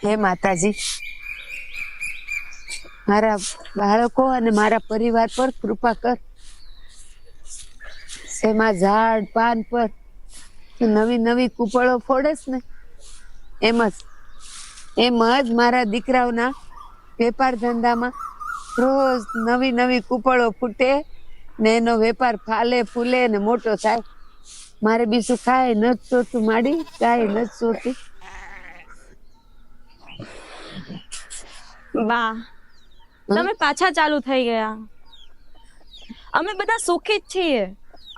હે માતાજી, મારા બાળકો અને મારા પરિવાર પર કૃપા કર. શેમાં ઝાડ પાન પર નવી નવી કૂપળો ફોડેસ ને એમ જ મારા દીકરાઓના વેપાર ધંધામાં રોજ નવી નવી કૂપળો ફૂટે ને એનો વેપાર ફાલે ફૂલે ને મોટો થાય. મારે બીજું કાંઈ નથી જોતું માડી, કાંઈ નથી જોતું. બા, તમે પાછા ચાલુ થઈ ગયા. અમે બધા સુખી જ છીએ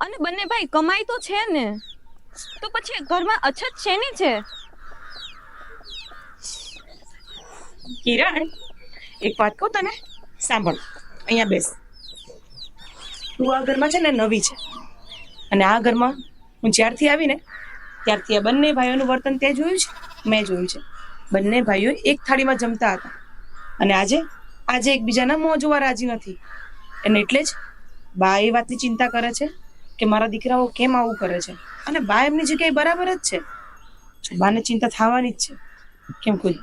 અને બંને ભાઈ કમાઈ તો છે ને, તો પછી ઘરમાં અછત શેની છે? કિરણ, એક વાત કહું તને, સાંભળ. અહીંયા બેસ. તું આ ઘરમાં છે ને નવી છે, અને આ ઘરમાં હું જ્યારથી આવી ને ત્યારથી આ બંને ભાઈઓનું વર્તન તે જોયું છે, મેં જોયું છે. બંને ભાઈઓ એક થાળીમાં જમતા હતા અને આજે એકબીજાના મોં જોવા રાજી નથી. અને એટલે જ બા એ વાતની ચિંતા કરે છે કે મારા દીકરાઓ કેમ આવું કરે છે, અને બા એમની જગ્યાએ બરાબર જ છે. બાને ચિંતા થવાની જ છે. કેમ કોઈ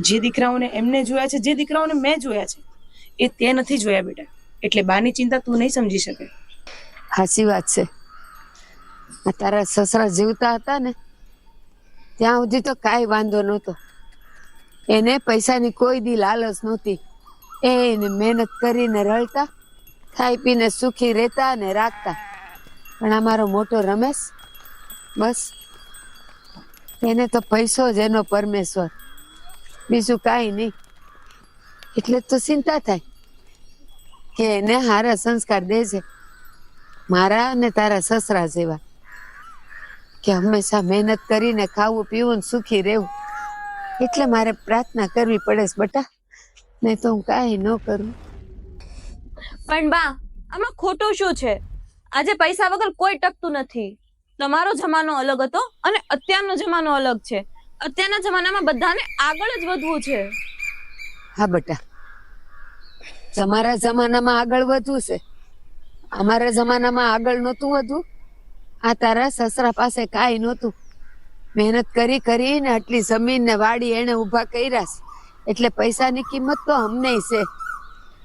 જે દીકરાઓને એમને જોયા છે, જે દીકરાઓને મેં જોયા છે, એ તે નથી જોયા બેટા. એટલે બાની ચિંતા તું નહીં સમજી શકે. સાચી વાત છે. આ તારા સસરા જીવતા હતા ને ત્યાં સુધી તો કાંઈ વાંધો નહોતો. એને પૈસાની કોઈ દી લાલચ નહોતી. એને મહેનત કરીને રળતા, ખાઈ પીને સુખી રહેતા અને રાખતા. પણ અમારો મોટો રમેશ, બસ એને તો પૈસો જ એનો પરમેશ્વર, બીજું કાંઈ નહીં. એટલે તો ચિંતા થાય કે એને સારા સંસ્કાર દે છે, મારા અને તારા સસરા જેવા, કે હંમેશા મહેનત કરીને ખાવું પીવું ને સુખી રહેવું. એટલે મારે પ્રાર્થના કરવી પડે છે બટા, નહીં તો હું કાંઈ ન કરું. પણ બા, આમાં ખોટું શું છે? આજે પૈસા વગર કોઈ ટકતું નથી. તમારો જમાનો અલગ હતો અને અત્યારનો જમાનો અલગ છે. અત્યારના જમાનામાં બધાને આગળ જ વધવું છે. હા બટા, તમારા જમાનામાં આગળ વધવું છે, અમારા જમાનામાં આગળ નહોતું વધવું. આ તારા સસરા પાસે કાંઈ નહોતું. મહેનત કરી કરીને આટલી જમીન ને વાડી એને ઊભા કર્યા છે, એટલે પૈસાની કિંમત તો અમને છે.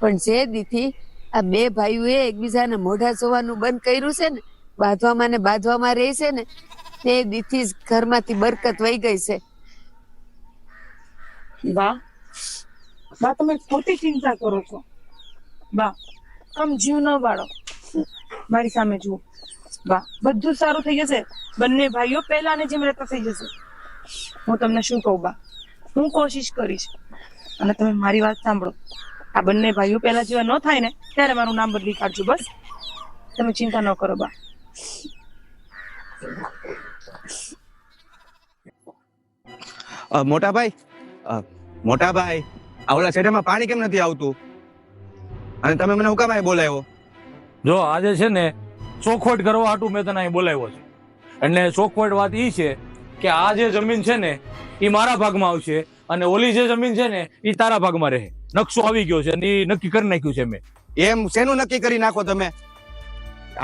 પણ જે દીથી આ બે ભાઈઓએ એકબીજાને મોઢા જોવાનું બંધ કર્યું છે ને, બાંધવામાં ને બાંધવામાં રહે છે ને, તે દીથી જ ઘરમાંથી બરકત વહી ગઈ છે. બા, તમે ખોટી ચિંતા કરો છો. બા, આમ જીવ ન બાળો. મારી સામે જુઓ. બા, બધું સારું થઈ જશે. બંને ભાઈઓ પહેલાને જેમ રહેતા થઈ જશે. હું તમને શું કહું બા, હું કોશિશ કરીશ. અને તમે મારી વાત સાંભળો. આ બંને ભાઈઓ પહેલા જેવા ન થાય ને ત્યારે મારું નામ બદલી કાઢજો. બસ તમે ચિંતા ન કરો બા. મોટા ભાઈ, આ ઓલા શેઢામાં પાણી કેમ નથી આવતું? અને તમે મને હુકામ અહીં બોલાવ્યો? જો આજે છે ને ચોખવટ કરવા હાટું મેં તને અહીં બોલાવ્યો છે. એટલે ચોખવટ વાત ઈ છે કે આ જે જમીન છે ને એ મારા ભાગમાં આવશે, અને ઓલી જે જમીન છે ને એ તારા ભાગમાં રહે. નકશો આવી ગયો છે અને એ નક્કી કરી નાખ્યું છે મેં. એમ શેનું નક્કી કરી નાખો તમે?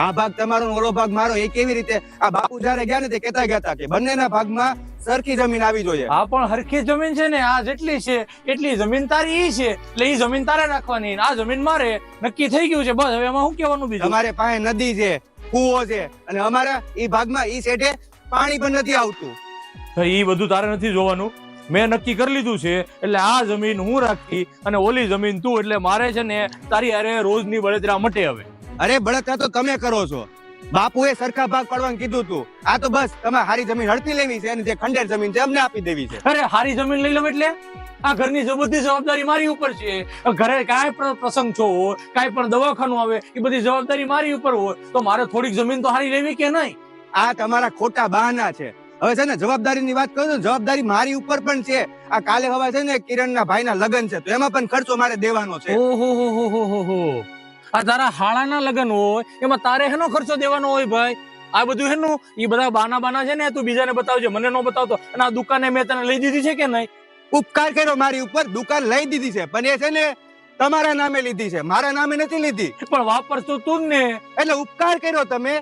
આ ભાગ તમારો ને ઓલો ભાગ મારો, એ કેવી રીતે? આ બાપુ જયારે ગયા ને તે કહેતા ગયા હતા કે બંનેના ભાગમાં સરખી જમીન આવી જોઈએ. આ પણ હરખી જમીન છે ને, આ જેટલી છે એટલી જમીન તારી ઈ છે, એટલે ઈ જમીન તારે રાખવાની, આ જમીન મારે. નક્કી થઈ ગયું છે. બસ હવે એમાં શું કહેવાનું બીજું? તમારે પાસે નદી છે, કૂવો છે, અને અમારા ઈ ભાગમાં ઈ શેઠે પાણી પણ નથી આવતું. તો ઈ બધું તારે નથી જોવાનું. મેં નક્કી કરી લીધું છે, એટલે આ જમીન હું રાખી અને ઓલી જમીન તું. એટલે મારે છે ને તારી અરે રોજની બળતરા મટે હવે. અરે બળતરા તો તમે કરો છો. બાપુએ સરખા ભાગ પાડવાનું કીધું તું. આ તો બસ તમે હારી જમીન હડતી લેવી છે અને જે ખંડેર જમીન છે અમને આપી દેવી છે. અરે હારી જમીન લઈ લઉં એટલે આ ઘરની બધી જવાબદારી મારી ઉપર છે. ઘરે કાંઈ પણ પ્રસંગ છો હોય, કાંઈ પણ દવાખાનું આવે, એ બધી જવાબદારી મારી ઉપર હોય, તો મારે થોડીક જમીન તો હારી લેવી કે નહીં? આ તમારા ખોટા બહાના છે. હવે છે ને જવાબદારીની વાત કરું તો જવાબદારી મારી ઉપર પણ છે. આ કાલે હવે છે ને કિરણના ભાઈના લગ્ન છે, તો એમાં પણ ખર્ચો મારે દેવાનો છે. ઓહો, આ તારા હાળાના લગ્ન હોય એમાં તારે હેનો ખર્ચો દેવાનો હોય ભાઈ? આ બધું હેનું? એ બધા બાના છે ને તું બીજાને બતાવજે, મને ન બતાવતો. અને આ દુકાને મેં તને લઈ દીધી છે કે નહીં? ઉપકાર કર્યો મારી ઉપર, દુકાન લઈ દીધી છે, પણ એ છે ને તમારા નામે લીધી છે, મારા નામે નથી લીધી. પણ વાપરતો તું ને, એટલે ઉપકાર કર્યો તમે.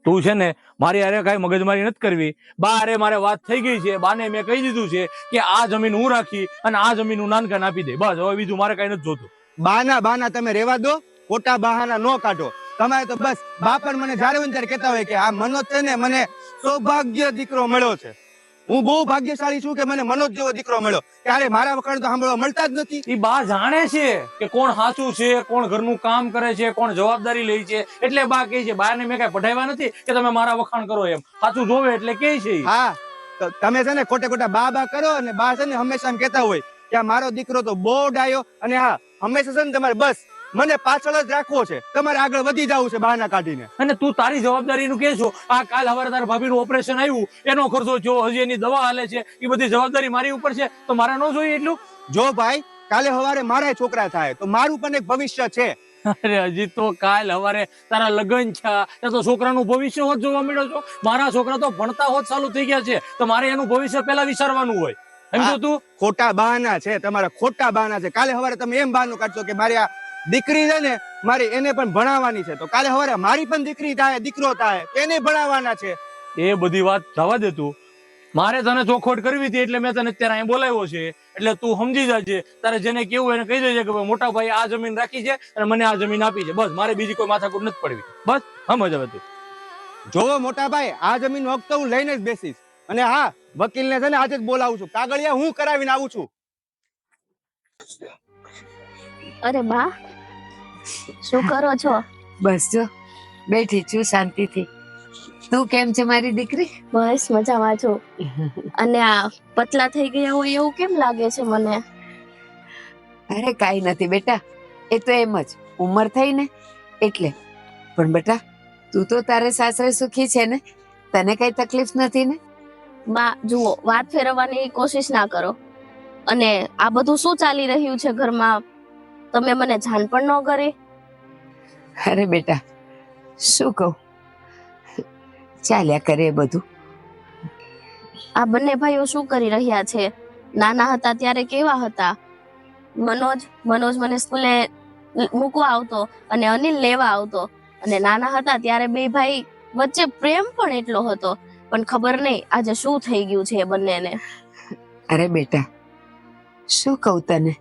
તું છે ને મારી હારે કાંઈ મગજમારી નથી કરવી. બા હારે મારે વાત થઈ ગઈ છે. બાને મેં કહી દીધું છે કે આ જમીન હું રાખી અને આ જમીન હું નાનકાને આપી દે. બસ હવે બીજું મારે કાંઈ નથી જોતું. બાના તમે રેવા દો, ખોટા બહાના ન કાઢો. તમારે તો બસ બા પણ મને જ્યારે હોય ને ત્યારે કહેતા હોય કે આ મનોજ છે ને મને સૌભાગ્ય દીકરો મળ્યો છે. હું બહુ ભાગ્યશાળી છું કે મને મનોજ જેવો દીકરો મળ્યો. ત્યારે મારા વખાણ તો સાંભળવા મળતા જ નથી. એ બા જાણે છે કે કોણ સાચું છે, કોણ ઘરનું કામ કરે છે, કોણ જવાબદારી લે છે. એટલે બા કહે છે. બાને મેં કાંઈ પઢાવ્યા નથી કે તમે મારા વખાણ કરો એમ. સાચું જોવે એટલે કહે છે ઈ. હા, તો તમે છે ને ખોટા બા કરો અને બા છે ને હંમેશા એમ કહેતા હોય કે આ મારો દીકરો તો બહુ ડાયો અને હા હંમેશા છે ને તમારે બસ મને પાછળ જ રાખવો છે, તમારે આગળ વધી જવું છે બહાના કાઢીને. અને તું તારી જવાબદારીનું કે છો. આ કાલ સવારે તારા ભાભીનું ઓપરેશન આવ્યું, એનો ખર્ચો જો હજી એની દવા હાલે છે, એ બધી જવાબદારી મારી ઉપર છે. તો મારે ન જોઈએ એટલું? જો ભાઈ કાલે સવારે મારા છોકરા થાય તો મારું પણ એક ભવિષ્ય છે. અરે હજી તો કાલ સવારે તારા લગ્ન છે, ત્યાં તો છોકરાનું ભવિષ્ય હોત જોવા મળ્યો છો. મારા છોકરા તો ભણતા હોત ચાલુ થઈ ગયા છે, તો મારે એનું ભવિષ્ય પહેલા વિચારવાનું હોય. સમજો તું? ખોટા બહાના છે તમારા, ખોટા બહાના છે. કાલે સવારે તમે એમ બહાનું કાઢશો કે મારી આ દીકરી છે ને મારી એને પણ ભણાવવાની છે, તો કાલે સવારે મારી પણ દીકરી થાય, દીકરો થાય, એને ભણાવવાના છે. એ બધી વાત જવા દે તું. મારે તને ચોખવટ કરવી હતી એટલે મેં તને અત્યારે અહીં બોલાવ્યો છે. એટલે તું સમજી જાજે. તારે જેને કેવું એને કહી દેજે કે ભાઈ મોટા ભાઈ આ જમીન રાખી છે અને મને આ જમીન આપી છે. બસ મારે બીજી કોઈ માથાકૂટ નથી પડવી. બસ સમજ હવે તું. જોવો મોટા ભાઈ, આ જમીન હક તો હું લઈને જ બેસીશ. અને હા, વકીલને છે ને આજે જ બોલાવું છું, કાગળિયા હું કરાવીને આવું છું. અરે બા, શું કરો છો? બસ જો બેઠી છું શાંતિથી. તું કેમ છે મારી દીકરી? બસ મજામાં છું. અને આ પતલા થઈ ગયા હોય એવું કેમ લાગે છે મને? અરે કાંઈ નથી બેટા, એ તો એમ જ ઉંમર થઈ ને એટલે. પણ બેટા તું તો તારે સાસરે સુખી છે ને, તને કઈ તકલીફ નથી ને? બા જુઓ, વાત ફેરવવાની કોશિશ ના કરો. અને આ બધું શું ચાલી રહ્યું છે ઘરમાં, તમે મને જાણ પણ ન કરી. અરે બેટા શું કહું, ચાલ્યા કરે એ બધું. આ બંને ભાઈઓ શું કરી રહ્યા છે? નાના હતા ત્યારે કેવા હતા? મનોજ મને સ્કૂલે મૂકવા આવતો અને અનિલ લેવા આવતો. અને નાના હતા ત્યારે બે ભાઈ વચ્ચે પ્રેમ પણ એટલો હતો. પણ ખબર નહીં આજે શું થઈ ગયું છે એ બંનેને. અરે બેટા શું કહું તને,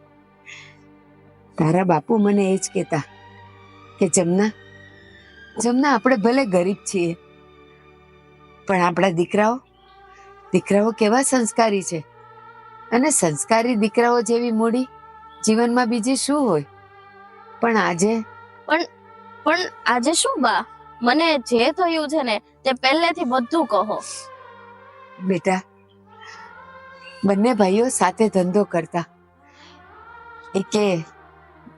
તારા બાપુ મને એ જ કહેતા કે જમના આપણે ભલે ગરીબ છીએ પણ આપણા દીકરાઓ કેવા સંસ્કારી છે. અને સંસ્કારી દીકરાઓ જેવી મૂડી જીવનમાં બીજી શું હોય. પણ આજે શું બા? મને જે થયું છે ને તે પહેલેથી બધું કહો. બેટા બંને ભાઈઓ સાથે ધંધો કરતા. એકે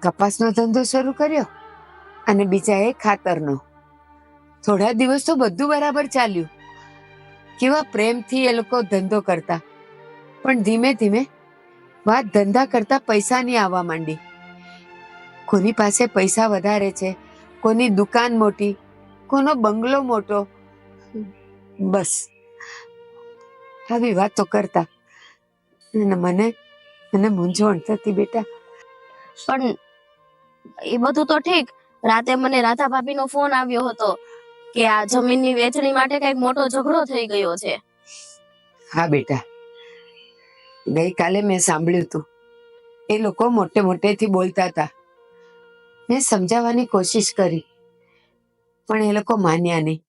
કપાસનો ધંધો શરૂ કર્યો અને બીજાએ ખાતરનો. થોડા દિવસ તો બધું બરાબર ચાલ્યું, કેવા પ્રેમથી એ લોકો ધંધો કરતા. પણ ધીમે ધીમે વાત ધંધા કરતા પૈસાની આવવા માંડી. કોની પાસે પૈસા વધારે છે, કોની દુકાન મોટી, કોનો બંગલો મોટો, બસ આવી વાતો કરતા. અને મને મૂંઝવણ થતી બેટા. પણ એ બધું તો ઠીક. રાતે મને રાધા ભાભીનો ફોન આવ્યો હતો કે આ જમીનની વેચણી માટે કઈક મોટો ઝઘડો થઈ ગયો છે. હા બેટા, ગઈકાલે મેં સાંભળ્યું હતું. એ લોકો મોટેથી બોલતા હતા. મેં સમજાવવાની કોશિશ કરી પણ એ લોકો માન્યા નહીં.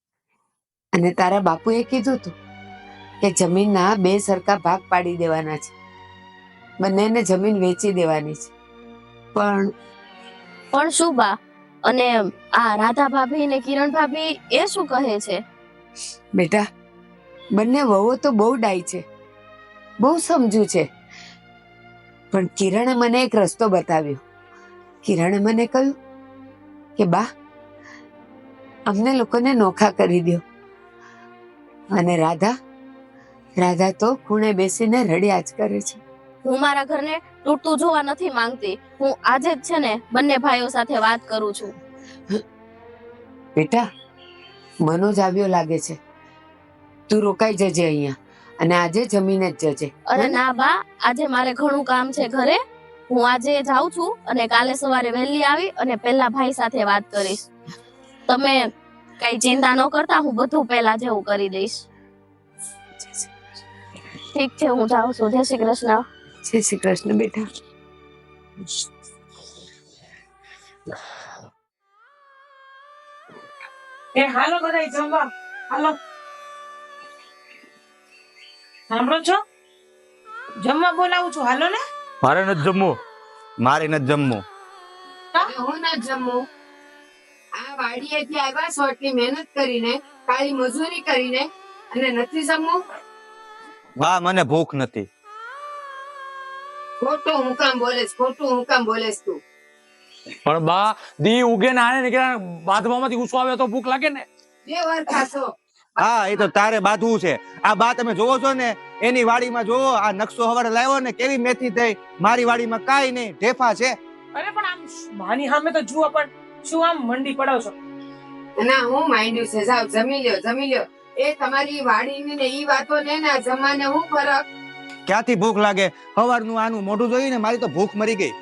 અને તારા બાપુએ કીધું હતું કે જમીનના 2 સરખા ભાગ પાડી દેવાના છે, બંનેને જમીન વેચી દેવાની છે. પણ શું બા? અને આ રાધા ભાભી ને કિરણ ભાભી એ શું કહે છે? બેટા બંને વહુઓ તો બહુ ડાઈ છે, બહુ સમજુ છે. પણ કિરણે મને એક રસ્તો બતાવ્યો. કિરણે મને કહ્યું કે બા અમને લોકોને નોખા કરી દો. અને રાધા તો ખૂણે બેસીને રડ્યા જ કરે છે. હું મારા ઘરને તૂટતું જોવા નથી માંગતી. હું આજે જ છે ને બંને ભાઈઓ સાથે વાત કરું છું. બેટા મનોજ આવ્યો લાગે છે, તું રોકાઈ જજે અહીંયા અને આજે જમીને જ જજે. અરે ના બા, આજે મારે ઘણું કામ છે ઘરે. હું આજે જાઉં છું અને કાલે સવારે વહેલી આવી અને પેલા ભાઈ સાથે વાત કરીશ. તમે કઈ ચિંતા ન કરતા, હું બધું પહેલા જેવું કરી દઈશ. ઠીક છે, હું જાઉં છું. જય શ્રી કૃષ્ણ. જય શ્રી કૃષ્ણ બેટા. હાલો બધા જમવા, હાલો. સાંભળો છો? જમવા બોલાવું છું, હાલો ને. મારે નથી જમવું. મારે નથી જમવું. હું ના જમું. આ વાડીએથી આવ્યા છો એટલી મહેનત કરીને, કાળી મજૂરી કરીને, અને નથી જમવું. બા મને ભૂખ નથી. ખોટું હું કામ બોલેસ, ખોટું હું કામ બોલેસ તું. પણ બા દી ઉગે ને આને નીકળ્યા બાથમાંથી ઊંચો આવે તો ભૂખ લાગે ને. બે વાર ખાશો. હા એ તો તારે બાંધવું છે. આ બા તમે જોવો છો ને, એની વાડીમાં જોવો, આ નકશો હવારે લાવ્યો ને કેવી મેથી થઈ. મારી વાડીમાં કાઈ નહીં, ઢેફા છે. અરે પણ આમ માની સામે તો જુઓ, પણ શું આમ મંડી પડાવ છો? ના હું માંડ્યું છે, જાવ જમી લ્યો, જમી લ્યો. એ તમારી વાડીની ને ઈ વાતો ને આ જમાને હું ફરક. ક્યાંથી ભૂખ લાગે? હવારનું આનું મોઢું જોઈને મારી તો ભૂખ મરી ગઈ.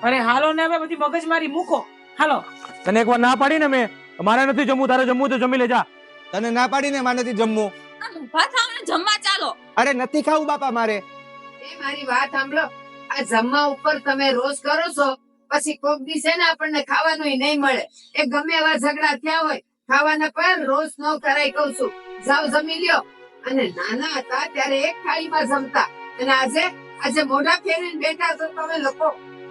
અરે હાલો ને, હવે બધી મગજમારી મૂકો, હાલો. તને એકવાર ના પાડી ને મેં, મારે નથી જમવું, તારે જમવું તો જમી લેજા. તને ના પાડીને મારે નથી જમવું. ઊભા થાવ ને જમવા ચાલો. અરે નથી ખાવું બાપા મારે. એ મારી વાત સાંભળો. આ જમવા ઉપર તમે રોજ કરો છો, પછી કોક દી છે ને આપણને ખાવાનું નહીં મળે. એ ગમે એવા ઝઘડા થયા હોય, ખાવાના પર રોજ ન કરાય કહું છું. જાવ જમી લ્યો. અને નાના હતા ત્યારે એક થાળીમાં જમતા, અને આજે મોઢા ફેરીને બેઠા છો તમે લોકો.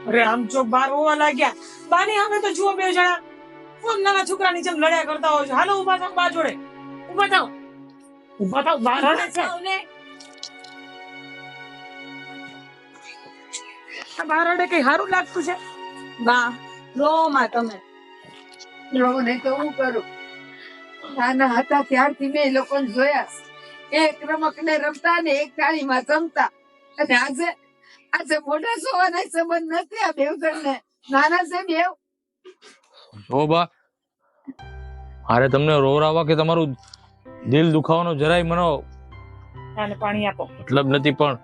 અરે આમ જો બાર હોવા લાગ્યા. બાની સામે તો જુઓ, બે જણા કોણ નાના છોકરાની જેમ લડ્યા કરતા હોય છે. હાલો ઉભા થાવ, બા જોડે ઉભા થાવ, ઉભા થાવ. બા રડે છે. આ બા રડે કઈ સારું લાગતું છે? બા રો માં તમે. રહું ને તો હું કરું. નાના હતા ત્યારથી મેં એ લોકોને જોયા. એક રમકડે રમતા ને એક થાળીમાં જમતા. અને આજે મોઢા જોવાના સંબંધ નથી આ બેવ જણને. નાના છે બેવ. ઓ બા, મારે તમને રોવરાવા કે તમારું દિલ દુખાવાનો જરાય મનો આને પાણી આપો. મતલબ નથી, પણ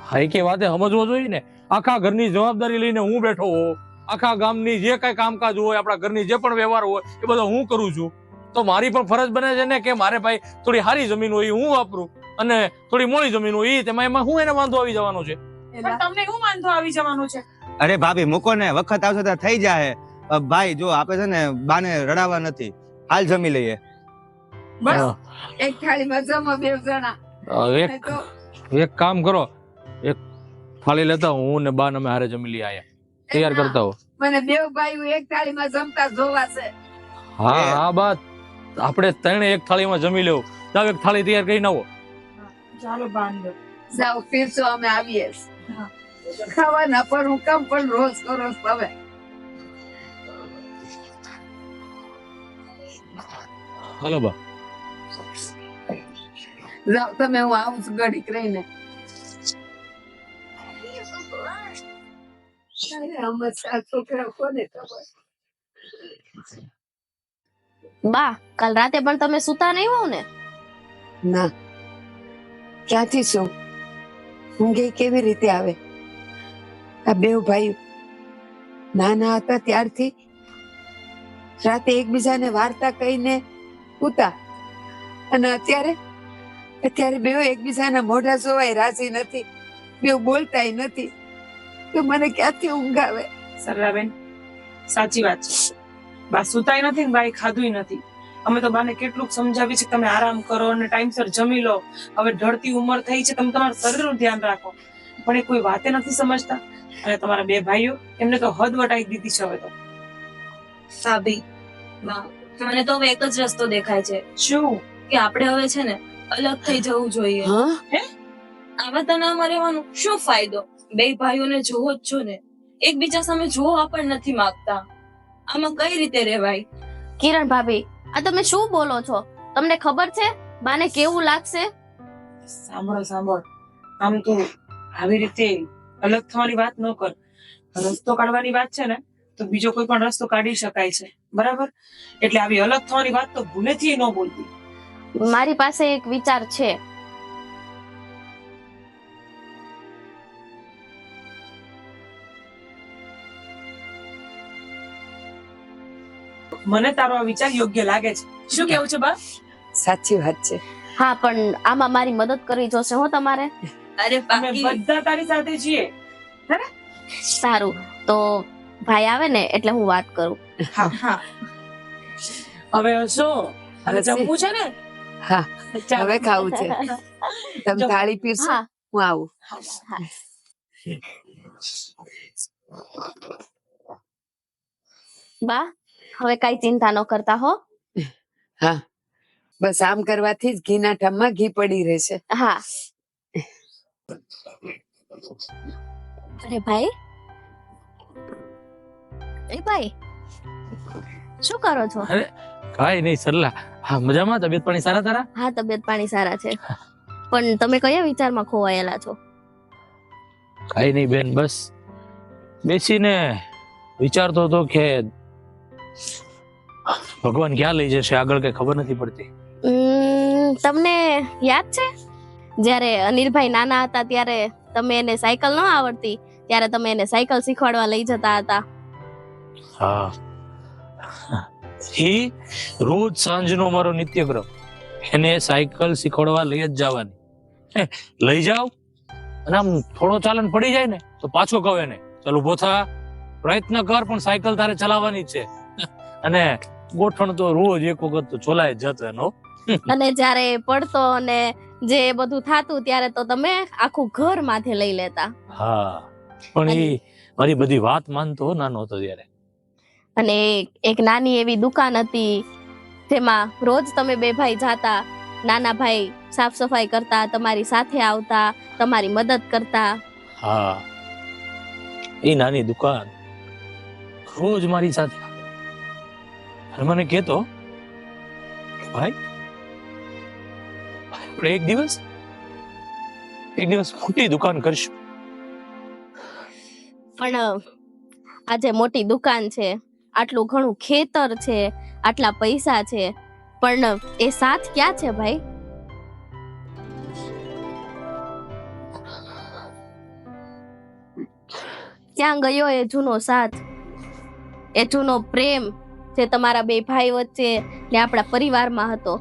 હા કે વાતે સમજવો જોઈએ ને. આખા ઘરની જવાબદારી લઈને હું બેઠો હોઉં, આખા ગામની જે કઈ કામકાજ હોય, આપણા ઘરની જે પણ વ્યવહાર હોય એ બધો હું કરું છું. તો મારી પણ ફરજ બને છે ને કે મારે ભાઈ થોડી સારી જમીન હોય હું વાપરું, અને થોડી મોડી જમીન હોય એમાં હું એને વાંધો આવી જવાનો છે. પણ તમને શું વાંધો આવી જવાનું છે? અરે ભાભી મૂકો ને, વખત આવશે તો થઈ જાય. ભાઈ જો આપે છે ને બાને રડાવા નથી, હાલ જમી લઈએ. બસ એક થાળીમાં જમો બેવ જણા. એક કામ કરો, એક થાળી લેતા હું ને બા અમે હારે જમી લઈએ. આયા તૈયાર કરતા હો. મને બેવ ભાઈઓ એક થાળીમાં જમતા જોવા છે. હા હા બા, આપણે ત્રણે એક થાળીમાં જમી લેવું. જાવ એક થાળી તૈયાર કરી નાખો. ચાલો બાંધો. જાઓ પીરસો, અમે આવીએ. ખાવાના પર હું કામ પણ રોજ કરો તમે. હાલો બા. જાઓ તમે, હું આવું છું ઘડીક રહીને. છોકરા કોને ખબર. બા, કાલ રાતે પણ તમે સુતા નહીં હોવ ને? ના, ક્યાંથી શું ઊંઘે કેવી રીતે આવે? આ બેવ ભાઈ નાના હતા ત્યારથી રાતે એકબીજાને વાર્તા કહીને ઉતા, અને અત્યારે બેવ એકબીજાના મોઢા જોવાય રાજી નથી, બેવ બોલતાય નથી, તો મને ક્યાંથી ઊંઘ આવે? સરલાબેન, સાચી વાત છે. બા સુતાય નથી ને બાઈ ખાધુંય નથી. અમે તો બાને કેટલું સમજાવી છે કે તમે આરામ કરો અને ટાઈમસર જમી લો. હવે ઢળતી ઉંમર થઈ છે, તમે તમારા શરીરનું ધ્યાન રાખો. પણ એ કોઈ વાતે નથી સમજતા. અને તમારા બે ભાઈઓ, એમને તો હદ વટાઈ દીધી છે હવે તો. ભાભી બા, મને તો હવે એક જ રસ્તો દેખાય છે શું? કે આપણે હવે છે ને અલગ થઈ જવું જોઈએ. આવા તણાવમાં રહેવાનો શું ફાયદો? બે ભાઈઓને જોવો જ છો ને, એકબીજા સામે જોવા પણ નથી માંગતા. આમાં કઈ રીતે રહેવાય? કિરણ ભાભી, આ તમે શું બોલો છો? તમને ખબર છે બાને કેવું લાગશે? સાંભળો, આમ તો આવી રીતે અલગ થવાની વાત ન કર. રસ્તો કાઢવાની વાત છે ને, તો બીજો કોઈ પણ રસ્તો કાઢી શકાય છે, બરાબર? એટલે આવી અલગ થવાની વાત તો ભૂલેથી ન બોલતી. મારી પાસે એક વિચાર છે. મને તારો આ વિચાર યોગ્ય લાગે છે. શું કેવું છે બા? સાચી વાત છે. હા, પણ આમાં મારી મદદ કરવી જોશે હો તમારે. અરે અમે બધા તારી સાથે છીએ. સારું, તો ભાઈ આવે ને એટલે હું વાત કરું. હા. હવે શું? હવે હસી. જમવું છે ને? હા, ચાલ. હવે ખાવું છે. તમે જો. થાળી પીરશો, હા. હું આવું. બા, હવે કઈ ચિંતા ન કરતા હો. હા, બસ આમ કરવાથી જ ઘીના ઠામમાં ઘી પડી રહેશે. હા. અરે ભાઈ, એ ભાઈ, શું કરો છો? અરે કાંઈ નહીં સરલા. હા, મજામાં? તબિયત પાણી સારા તારા? હા, તબિયત પાણી સારા છે. પણ તમે કયા વિચારમાં ખોવાયેલા છો? કાંઈ નહીં બેન, બસ બેસીને વિચારતો હતો કે ભગવાન ક્યાં લઈ જશે આગળ કઈ ખબર નથી પડતી. તમને યાદ છે જ્યારે અનિલભાઈ નાના હતા ત્યારે તમે એને સાયકલ ન આવડતી ત્યારે તમે એને સાયકલ શીખવાડવા લઈ જતા હતા? હા, એ રોજ સાંજનો મારો નિત્યક્રમ એને સાયકલ શીખવાડવા લઈ જ જવાની. લઈ જાવ અને આમ થોડો ચાલન પડી જાય ને તો પાછો કહો એને, ચાલ ઊભો થા, પ્રયત્ન કર, પણ સાયકલ તારે ચલાવવાની જ છે. અને ગોઠણ તો રોજ એક વખત તો ચોલાય જ જતો એનો. અને જ્યારે પડતો અને જે બધું થાતું ત્યારે તો તમે આખું ઘર માથે લઈ લેતા. હા, પણ એ મારી બધી વાત માનતો નાનો હતો ત્યારે. અને એક નાની એવી દુકાન હતી જેમાં રોજ તમે બે ભાઈ જાતા. નાના ભાઈ સાફ સફાઈ કરતા, તમારી સાથે આવતા, તમારી મદદ કરતા. હા, એ નાની દુકાન રોજ મારી સાથે આવે. અને મને કહેતો, ભાઈ આપણે એક દિવસ મોટી દુકાન કરશું. પણ આજે મોટી દુકાન છે, આટલું ઘણું ખેતર છે, આટલા પૈસા છે, પણ એ સાથ ક્યાં છે ભાઈ? ક્યાં ગયો એ જૂનો સાથ, એ જૂનો પ્રેમ જે તમારા બે ભાઈ વચ્ચે ને આપણા પરિવારમાં હતો?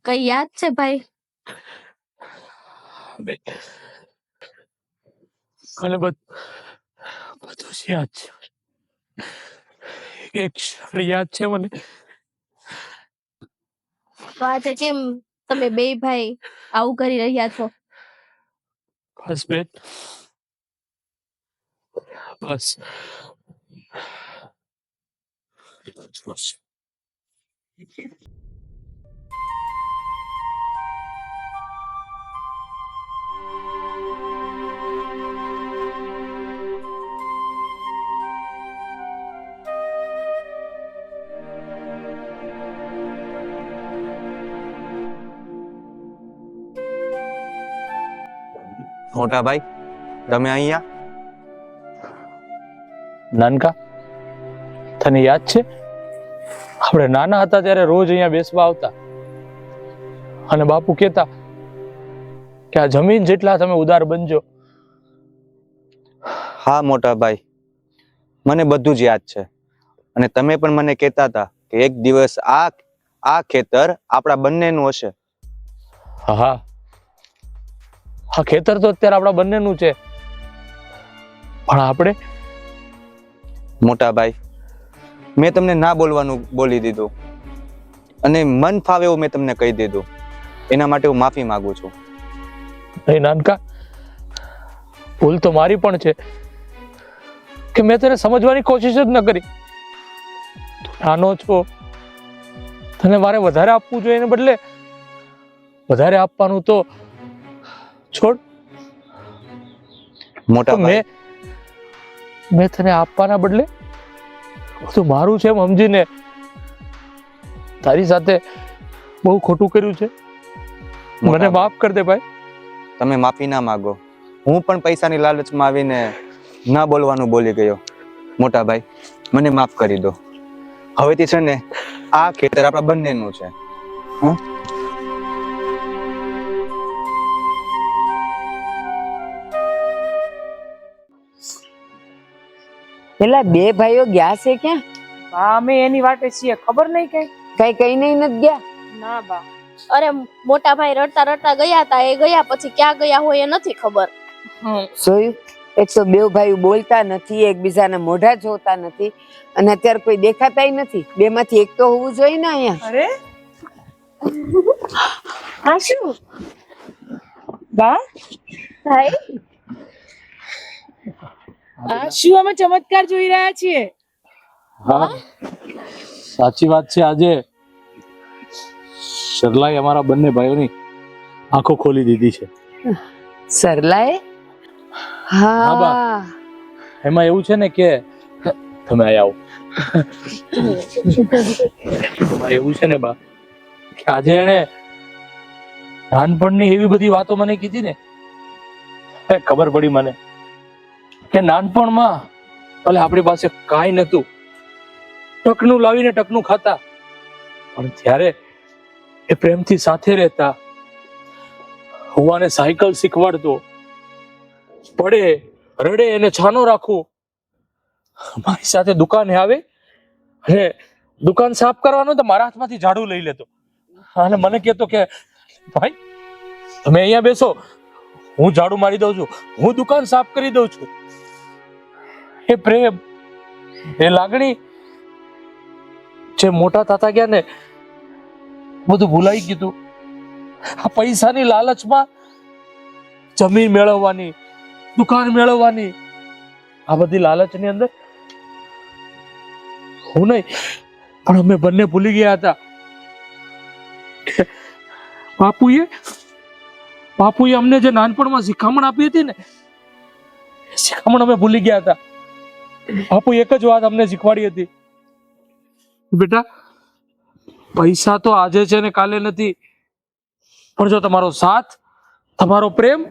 કઈ યાદ છે ભાઈ? અને બધું જ યાદ છે. એક ક્ષણ યાદ છે મને. તો આજે કેમ તમે બે ભાઈ આવું કરી રહ્યા છો? બસ બેન, બસ મોટા ભાઈ, તમે અહીંયા? નાનકા, તને યાદ છે આપણે નાના હતા ત્યારે રોજ અહીંયા બેસવા આવતા અને બાપુ કહેતા કે આ જમીન જેટલા તમે ઉદાર બનજો. હા મોટા ભાઈ, મને બધું જ યાદ છે. અને તમે પણ મને કહેતા હતા કે એક દિવસ આ ખેતર આપણા બંનેનું હશે. હા, આ ખેતર તો અત્યારે આપણા બંનેનું છે, પણ આપણે મોટા ભાઈ, મેં તમને ના બોલવાનું બોલી દીધું અને મન ફાવે એવું મેં તમને કહી દીધું. એના માટે હું માફી માંગુ છું. નહીં નાનકા, ભૂલ તો મારી પણ છે કે મેં તને સમજવાની કોશિશ જ ન કરી. તું નાનો છો, તને મારે વધારે આપવું જોઈએ એને બદલે વધારે આપવાનું તો છોડ. મોટા ભાઈ, મેં તને આપવાના બદલે બધું મારું છે એમ સમજીને તારી સાથે બહુ ખોટું કર્યું છે. મને માફ કર દે ભાઈ. તમે માફી ના માંગો. હું પણ પૈસાની લાલચમાં આવીને ના બોલવાનું બોલી ગયો. મોટા ભાઈ મને માફ કરી દો. હવેથી છે ને આ ખેતર આપણા બંનેનું છે. હં? પેલા બે ભાઈઓ ગયા છે ક્યાં? બા અમે એની વાટે છીએ, ખબર નહીં કઈ. કઈ નહીં નથી ગયા. ના બા. અરે મોટા ભાઈ રડતા રડતા ગયા હતા, એ ગયા પછી ક્યાં ગયા હોય એ નથી ખબર. જોયું, એક તો બે ભાઈઓ બોલતા નથી, એકબીજાના મોઢા જોતા નથી, અને અત્યારે કોઈ દેખાતાય નથી. બે માંથી એક તો હોવું જોઈએ ને અહીંયા. અરે આ શું બા? ભાઈ આ શું અમે ચમત્કાર જોઈ રહ્યા છીએ? હા, સાચી વાત છે. આજે સરલાએ અમારા બંને ભાઈઓની આંખો ખોલી દીધી છે. સરલાએ? હા બા. હા, એમાં એવું છે ને કે તમે આવો. એમાં એવું છે ને બા કે આજે એને નાનપણની એવી બધી વાતો મને કીધી ને, ખબર પડી મને કે નાનપણમાં ભલે આપણી પાસે કાંઈ નતું, ટકનું લાવીને ટકનું ખાતા, પણ ત્યારે એ પ્રેમથી સાથે રહેતા, હુવાને સાયકલ શીખવાડતો, પડે રડે એને છાનો રાખું, મારી સાથે દુકાને આવે અને દુકાન સાફ કરવાનું તો મારા હાથમાંથી ઝાડુ લઈ લેતો અને મને કહેતો કે ભાઈ તમે અહીંયા બેસો, હું ઝાડુ મારી દઉં છું, હું દુકાન સાફ કરી દઉં છું. એ પ્રેમ, એ લાગણી જે મોટા થતા ગયા ને બધું ભૂલાઈ ગયું. આ પૈસાની લાલચમાં જમીન મેળવવાની, દુકાન મેળવવાની, આ બધી લાલચની અંદર હું નહીં પણ અમે બંને ભૂલી ગયા હતા. બાપુએ અમને જે નાનપણમાં શિખામણ આપી હતી ને, એ શિખામણ અમે ભૂલી ગયા હતા. બાપુ એક જ વાત અમને શીખવાડી હતી, બેટા પૈસા તો આજે છે ને કાલે નથી, પણ જો તમારો સાથ, તમારો પ્રેમ,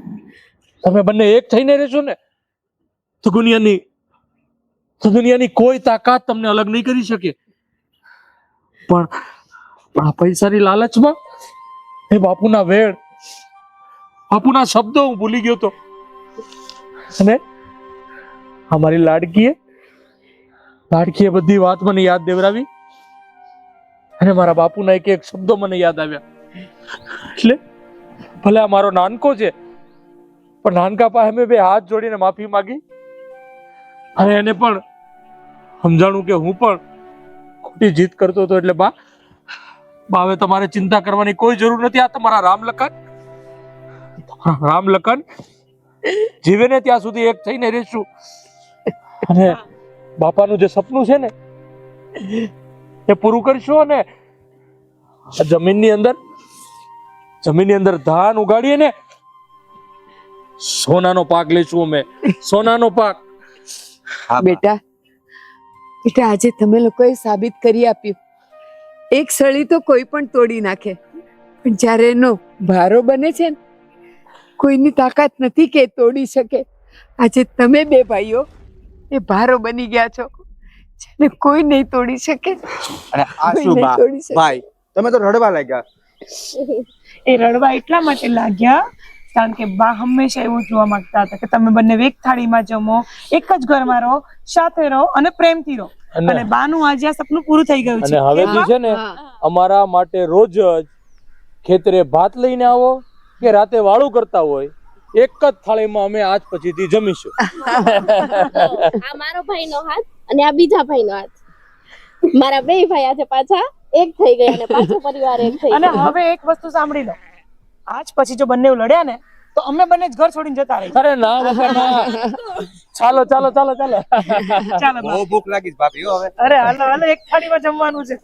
તમે બંને એક થઈને રહેશો ને તો દુનિયાની કોઈ તાકાત તમને અલગ નહીં કરી શકે. પણ આ પૈસાની લાલચમાં એ બાપુના વેણ, બાપુના શબ્દો હું ભૂલી ગયો તો. અને અમારી લાડકીએ બધી વાત મને યાદ દેવરાવી અને મારા બાપુના એક એક શબ્દો મને યાદ આવ્યા. એટલે ભલે આ મારો નાનકો છે, પણ નાનકા પાસે મેં બે હાથ જોડીને માફી માંગી અને એને પણ સમજાણું કે હું પણ ખોટી જીત કરતો હતો. એટલે બા હવે તમારે ચિંતા કરવાની કોઈ જરૂર નથી. આ તમારા રામ લખન જીવે ને ત્યાં સુધી એક થઈને રહેશું. અને બાપાનું જે સપનું છે ને એ પૂરું કરશું. અને જમીનની અંદર ધાન ઉગાડીએ ને સોનાનો પાક લઈશું અમે, સોનાનો પાક. બેટા આજે તમે લોકોએ સાબિત કરી આપ્યું, એક સળી તો કોઈ પણ તોડી નાખે, પણ જ્યારે એનો ભારો બને છે ને કોઈની તાકાત નથી કે તોડી શકે. આજે તમે બે ભાઈઓ એ ભારો બની ગયા છો, જેને કોઈ નહીં તોડી શકે. અને આ શું બા ભાઈ તમે તો રડવા લાગ્યા. એ રડવા એટલા માટે લાગ્યા કારણ કે બા હંમેશા એવું જોવા માંગતા હતા કે તમે બંને એક થાળીમાં જમો, એક જ ઘરમાં રહો, સાથે રહો અને પ્રેમથી રહો. અને બાનું આજે આ સપનું પૂરું થઈ ગયું છે. અને હવેથી છે ને અમારા માટે રોજ જ ખેતરે ભાત લઈને આવો કે રાતે વાળું કરતા હોય, એક જ થાળીમાં અમે આજ પછીથી જમીશું. આ મારો ભાઈનો હાથ અને આ બીજા ભાઈનો હાથ, મારા બે ભાઈ આજે પાછા એક થઈ ગયા અને પાછો પરિવાર એક થઈ અને ગયો. હવે એક વસ્તુ સાંભળી લો, આજ પછી જો બંને લડ્યા ને તો અમે બંને જ ઘર છોડીને જતા રહીશું. અરે ના બાપા ના, ચાલો ચાલો ચાલો ચાલો. ચાલો બા. બહુ ભૂખ લાગી છે ભાભી હો હવે. અરે હાલો એક થાળીમાં જમવાનું છે.